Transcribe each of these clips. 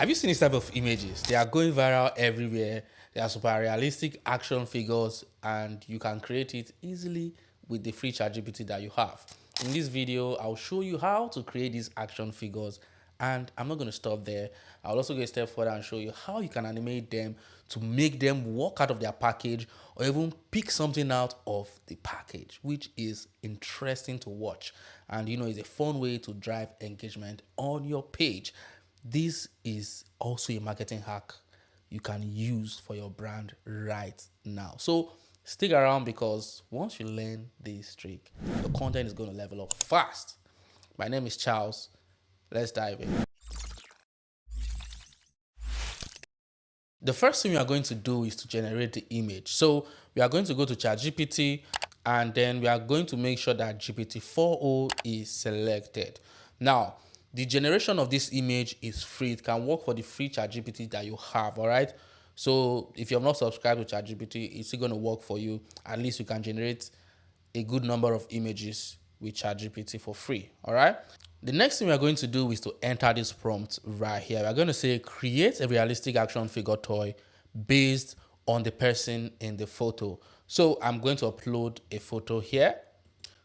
Have you seen this type of images? They are going viral everywhere. They are super realistic action figures, and you can create it easily with the free ChatGPT that you have. In this video, I'll show you how to create these action figures, and I'm not going to stop there. I'll also go a step further and show you how you can animate them to make them walk out of their package or even pick something out of the package, which is interesting to watch. And it's a fun way to drive engagement on your page. This is also a marketing hack you can use for your brand right now. So stick around, because once you learn this trick, the content is going to level up fast. My name is Charles. Let's dive in. The first thing we are going to do is to generate the image. So we are going to go to ChatGPT, and then we are going to make sure that GPT-4o is selected. Now, the generation of this image is free. It can work for the free ChatGPT that you have, all right? So if you have not subscribed to ChatGPT, it's still going to work for you. At least you can generate a good number of images with ChatGPT for free, all right? The next thing we are going to do is to enter this prompt right here. We're going to say, create a realistic action figure toy based on the person in the photo. So I'm going to upload a photo here.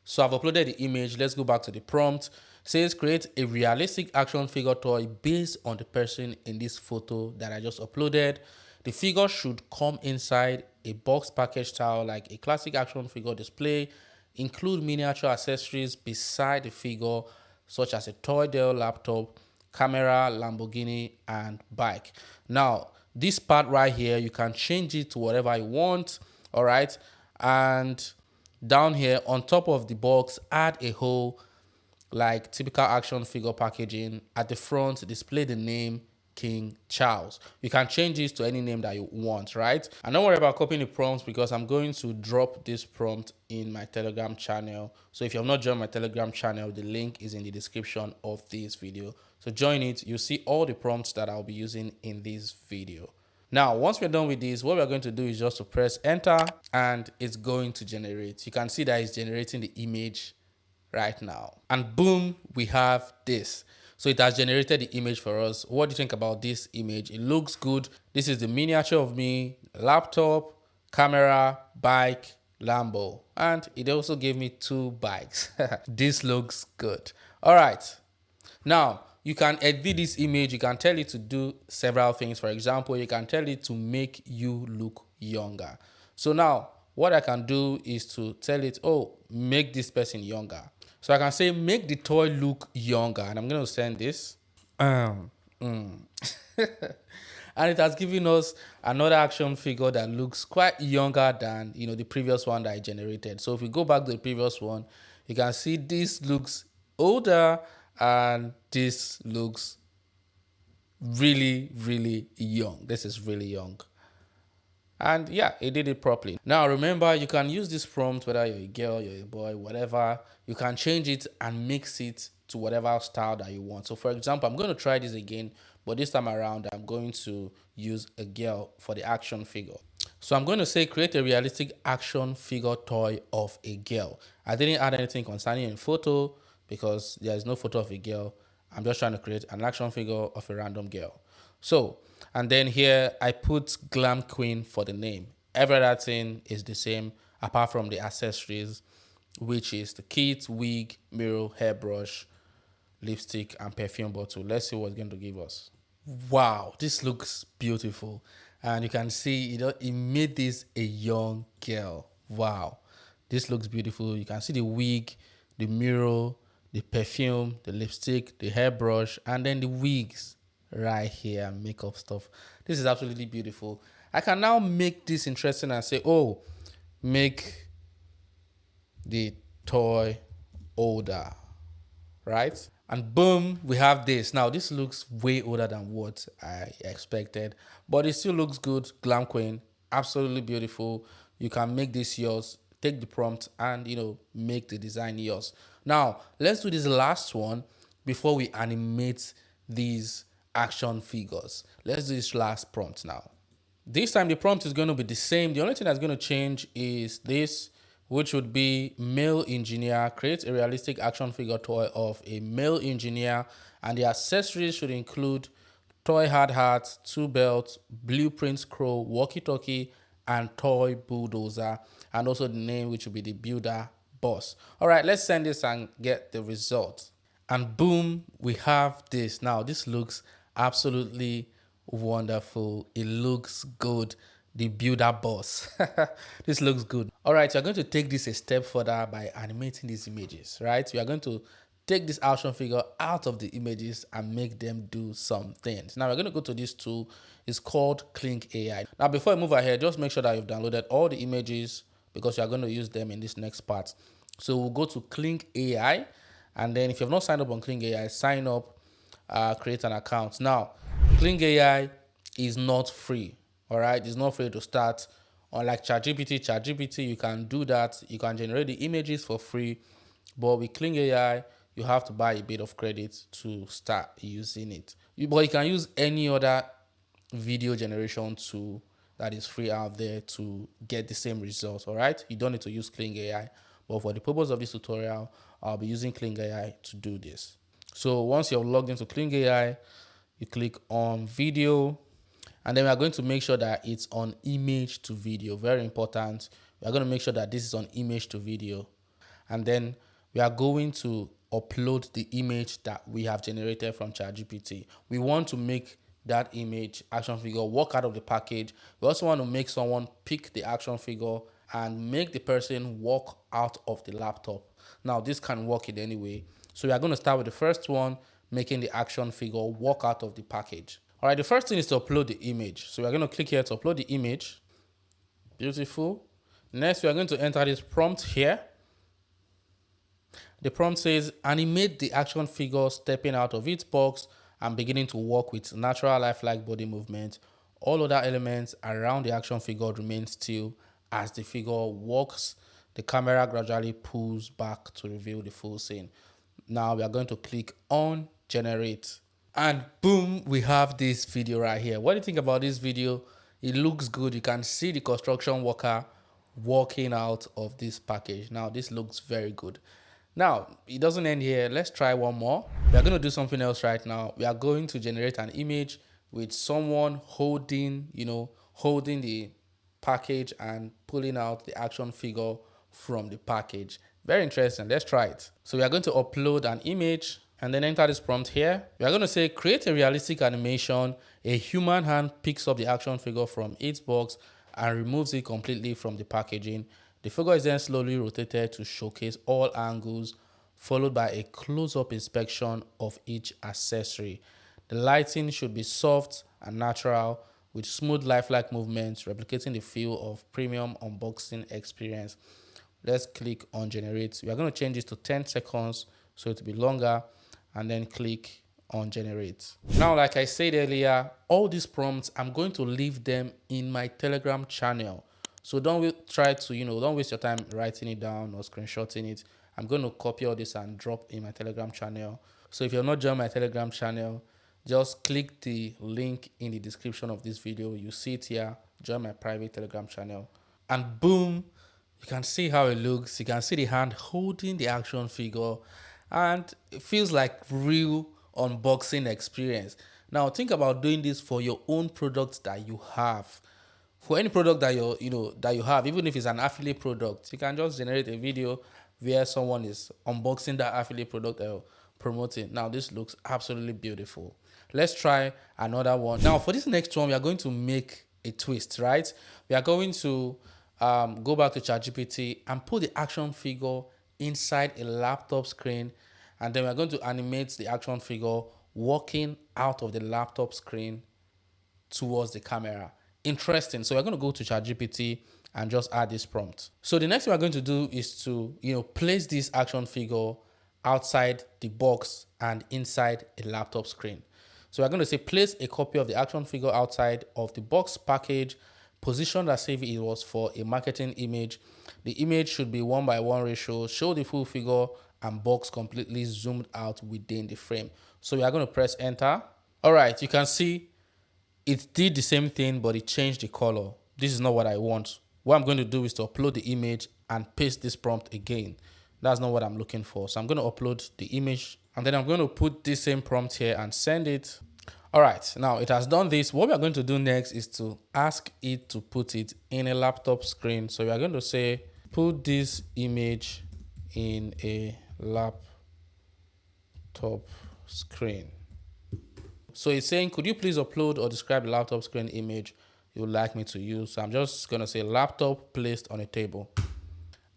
So I've uploaded the image. Let's go back to the prompt. It says, create a realistic action figure toy based on the person in this photo that I just uploaded. The figure should come inside a box package style like a classic action figure display. Include miniature accessories beside the figure, such as a toy Dell laptop, camera, Lamborghini, and bike. Now, this part right here, you can change it to whatever you want, all right? And down here, on top of the box, add a hole like typical action figure packaging. At the front, display the name King Charles. You can change this to any name that you want, right? And don't worry about copying the prompts, because I'm going to drop this prompt in my Telegram channel. So if you have not joined my Telegram channel, the link is in the description of this video. So join it. You'll see all the prompts that I'll be using in this video. Now, once we're done with this, what we're going to do is just to press enter, and it's going to generate. You can see that it's generating the image right now. And boom, we have this. So it has generated the image for us. What do you think about this image? It looks good. This is the miniature of me, laptop, camera, bike, Lambo. And it also gave me 2 bikes. This looks good. All right. Now, you can edit this image. You can tell it to do several things. For example, you can tell it to make you look younger. So now, what I can do is to tell it, oh, make this person younger. So I can say, make the toy look younger. And I'm going to send this. And it has given us another action figure that looks quite younger than, the previous one that I generated. So if we go back to the previous one, you can see this looks older and this looks really, really young. This is really young. And yeah, it did it properly. Now remember, you can use this prompt whether you're a girl, you're a boy, whatever. You can change it and mix it to whatever style that you want. So for example, I'm going to try this again, but this time around, I'm going to use a girl for the action figure. So I'm going to say, create a realistic action figure toy of a girl. I didn't add anything concerning a photo because there is no photo of a girl. I'm just trying to create an action figure of a random girl. So, and then here I put Glam Queen for the name. Every other thing is the same apart from the accessories, which is the kit, wig, mirror, hairbrush, lipstick, and perfume bottle. Let's see what it's going to give us. Wow, this looks beautiful. And you can see it made this a young girl. Wow, this looks beautiful. You can see the wig, the mirror, the perfume, the lipstick, the hairbrush, and then the wigs right here, makeup stuff. This is absolutely beautiful. I can now make this interesting and say, oh, make the toy older, right? And boom, we have this. Now this looks way older than what I expected, but it still looks good. Glam Queen, absolutely beautiful. You can make this yours. Take the prompt and make the design yours. Now let's do this last one before we animate these action figures. Let's do this last prompt now. This time the prompt is going to be the same. The only thing that's going to change is this, which would be male engineer. Create a realistic action figure toy of a male engineer, and the accessories should include toy hard hat, two belts, blueprint scroll, walkie-talkie, and toy bulldozer, and also the name, which will be the builder boss. All right, let's send this and get the result. And boom, we have this. Now, this looks absolutely wonderful. It looks good. The builder boss. This looks good. All right, you're going to take this a step further by animating these images, right? We are going to take this action figure out of the images and make them do some things. Now we're going to go to this tool. It's called Clink AI. Now before I move ahead, just make sure that you've downloaded all the images because you're going to use them in this next part. So we'll go to Clink AI, and then if you've not signed up on Clink AI, sign up, create an account. Now, Clink AI is not free. All right, it's not free to start. Unlike ChatGPT, you can do that. You can generate the images for free, but with Clink AI, you have to buy a bit of credit to start using it. But you can use any other video generation tool that is free out there to get the same results. All right, you don't need to use Clink AI, but for the purpose of this tutorial, I'll be using Clink AI to do this. So once you're logged into Clink AI, you click on video, and then we are going to make sure that it's on image to video. Very important. We are going to make sure that this is on image to video. And then we are going to upload the image that we have generated from ChatGPT. We want to make that image action figure walk out of the package. We also want to make someone pick the action figure and make the person walk out of the laptop. Now this can work in any way. So we are going to start with the first one, making the action figure walk out of the package. All right, the first thing is to upload the image. So we're going to click here to upload the image. Beautiful. Next, we are going to enter this prompt here. The prompt says, animate the action figure stepping out of its box and beginning to walk with natural lifelike body movement. All other elements around the action figure remain still. As the figure walks, the camera gradually pulls back to reveal the full scene. Now we are going to click on generate. And boom, we have this video right here. What do you think about this video? It looks good. You can see the construction worker walking out of this package. Now this looks very good. Now, it doesn't end here. Let's try one more. We are going to do something else right now. We are going to generate an image with someone holding, holding the package and pulling out the action figure from the package. Very interesting. Let's try it. So we are going to upload an image and then enter this prompt here. We are going to say, create a realistic animation. A human hand picks up the action figure from its box and removes it completely from the packaging. The figure is then slowly rotated to showcase all angles, followed by a close-up inspection of each accessory. The lighting should be soft and natural, with smooth lifelike movements, replicating the feel of premium unboxing experience. Let's click on generate. We are going to change this to 10 seconds, so it will be longer, and then click on generate. Now, like I said earlier, all these prompts, I'm going to leave them in my Telegram channel. So don't try to, don't waste your time writing it down or screenshotting it. I'm going to copy all this and drop in my Telegram channel. So if you're not joined my Telegram channel, just click the link in the description of this video. You see it here. Join my private Telegram channel. And boom, you can see how it looks. You can see the hand holding the action figure. And it feels like real unboxing experience. Now think about doing this for your own products that you have. For any product that you have, even if it's an affiliate product, you can just generate a video where someone is unboxing that affiliate product that you're promoting. Now this looks absolutely beautiful. Let's try another one. Now for this next one, we are going to make a twist, right? We are going to go back to ChatGPT and put the action figure inside a laptop screen, and then we're going to animate the action figure walking out of the laptop screen towards the camera. Interesting. So we're going to go to ChatGPT and just add this prompt. So the next thing we're going to do is to, place this action figure outside the box and inside a laptop screen. So we're going to say, place a copy of the action figure outside of the box package, positioned as if it was for a marketing image. The image should be 1:1 ratio, show the full figure and box completely zoomed out within the frame. So we are going to press enter. All right, you can see it did the same thing, but it changed the color. This is not what I want. What I'm going to do is to upload the image and paste this prompt again. That's not what I'm looking for. So I'm going to upload the image, and then I'm going to put this same prompt here and send it. All right, now it has done this. What we are going to do next is to ask it to put it in a laptop screen. So we are going to say, put this image in a laptop screen. So it's saying, could you please upload or describe the laptop screen image you would like me to use? So I'm just going to say laptop placed on a table.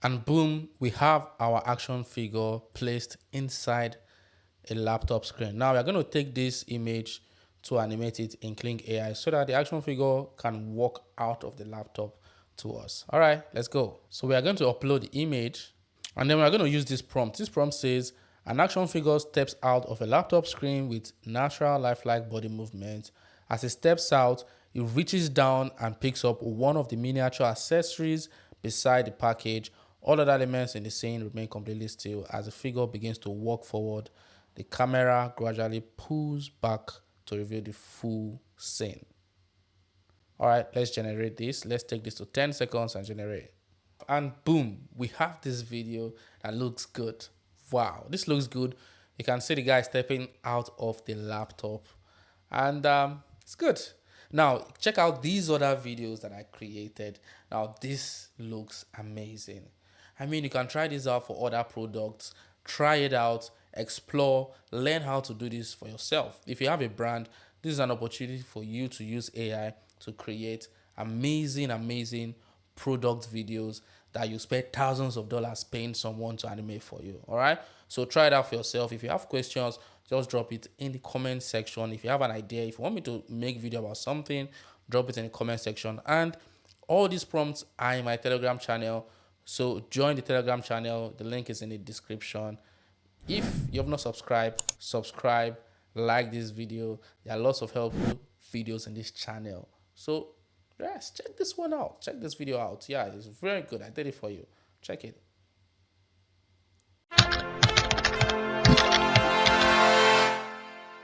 And boom, we have our action figure placed inside a laptop screen. Now we're going to take this image to animate it in Kling AI so that the action figure can walk out of the laptop to us. All right, let's go. So we are going to upload the image, and then we're going to use this prompt. This prompt says, an action figure steps out of a laptop screen with natural lifelike body movement. As it steps out, it reaches down and picks up one of the miniature accessories beside the package. All other elements in the scene remain completely still. As the figure begins to walk forward, the camera gradually pulls back to reveal the full scene. All right, let's generate this. Let's take this to 10 seconds and generate. And boom, we have this video that looks good. Wow, this looks good. You can see the guy stepping out of the laptop, and it's good. Now check out these other videos that I created. Now this looks amazing. I mean, you can try this out for other products. Try it out, explore, learn how to do this for yourself. If you have a brand, this is an opportunity for you to use AI to create amazing product videos that you spend thousands of dollars paying someone to animate for you. All right, so try it out for yourself. If you have questions, just drop it in the comment section. If you have an idea, if you want me to make video about something, drop it in the comment section. And all these prompts are in my Telegram channel, so join the Telegram channel. The link is in the description. If you have not subscribed, subscribe, like this video. There are lots of helpful videos in this channel. So yes, check this one out. Check this video out. Yeah, it's very good. I did it for you. Check it.